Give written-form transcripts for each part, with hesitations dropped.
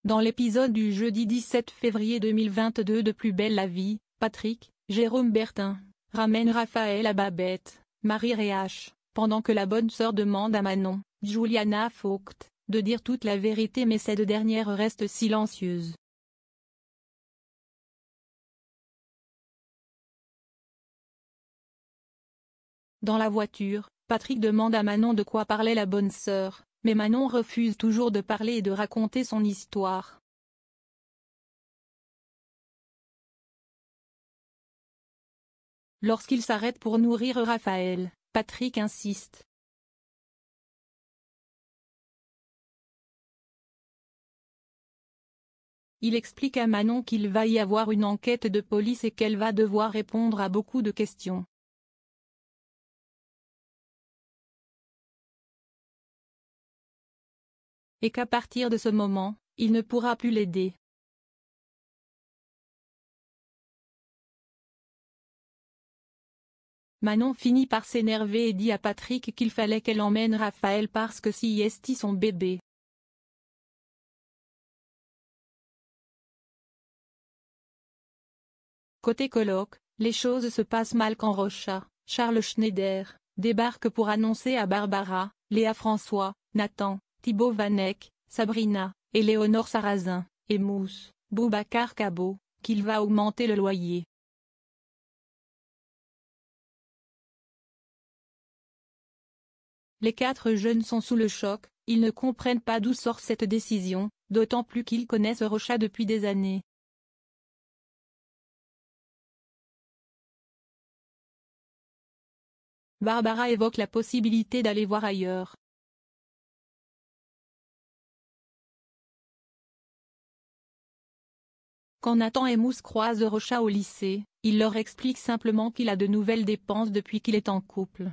Dans l'épisode du jeudi 17 février 2022 de Plus belle la vie, Patrick, Jérôme Bertin, ramène Raphaël à Babette, Marie Réhache, pendant que la bonne sœur demande à Manon, Juliana Vogt, de dire toute la vérité mais cette dernière reste silencieuse. Dans la voiture, Patrick demande à Manon de quoi parlait la bonne sœur, mais Manon refuse toujours de parler et de raconter son histoire. Lorsqu'il s'arrête pour nourrir Raphaël, Patrick insiste. Il explique à Manon qu'il va y avoir une enquête de police et qu'elle va devoir répondre à beaucoup de questions. Et qu'à partir de ce moment, il ne pourra plus l'aider. Manon finit par s'énerver et dit à Patrick qu'il fallait qu'elle emmène Raphaël parce que si est son bébé. Côté coloc, les choses se passent mal quand Rocha, Charles Schneider, débarque pour annoncer à Barbara, Léa François, Nathan, Thibaut Vanek, Sabrina, et Léonore Sarrazin, et Mousse, Boubacar Cabot, qu'il va augmenter le loyer. Les 4 jeunes sont sous le choc, ils ne comprennent pas d'où sort cette décision, d'autant plus qu'ils connaissent Rocha depuis des années. Barbara évoque la possibilité d'aller voir ailleurs. Quand Nathan et Mousse croisent Rocha au lycée, il leur explique simplement qu'il a de nouvelles dépenses depuis qu'il est en couple.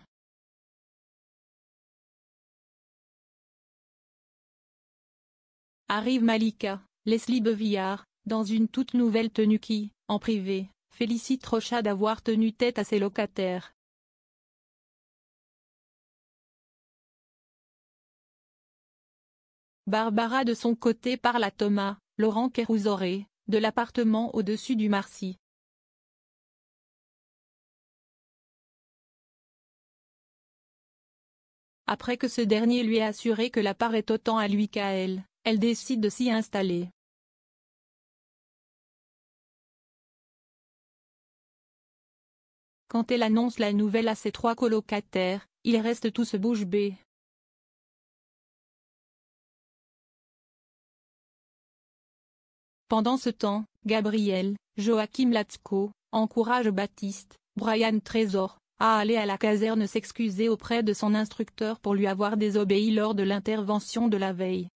Arrive Malika, Leslie Bevillard, dans une toute nouvelle tenue qui, en privé, félicite Rocha d'avoir tenu tête à ses locataires. Barbara de son côté parle à Thomas, Laurent Kérouzoré, de l'appartement au-dessus du Marcy. Après que ce dernier lui ait assuré que l'appart est autant à lui qu'à elle, elle décide de s'y installer. Quand elle annonce la nouvelle à ses 3 colocataires, ils restent tous bouche bée. Pendant ce temps, Gabriel, Joachim Latko, encourage Baptiste, Brian Trésor, à aller à la caserne s'excuser auprès de son instructeur pour lui avoir désobéi lors de l'intervention de la veille.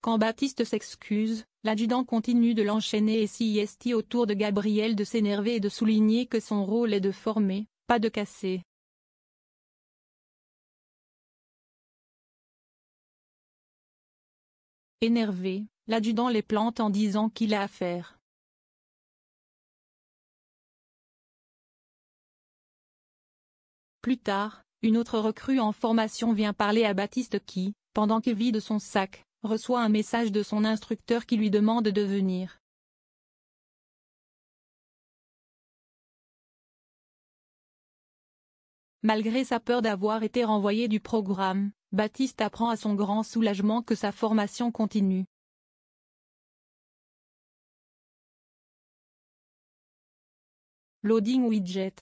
Quand Baptiste s'excuse, l'adjudant continue de l'enchaîner et s'y autour de Gabriel de s'énerver et de souligner que son rôle est de former, pas de casser. Énervé, l'adjudant les plante en disant qu'il a affaire. Plus tard, une autre recrue en formation vient parler à Baptiste qui, pendant qu'il vide son sac, reçoit un message de son instructeur qui lui demande de venir. Malgré sa peur d'avoir été renvoyé du programme, Baptiste apprend à son grand soulagement que sa formation continue. Loading widget.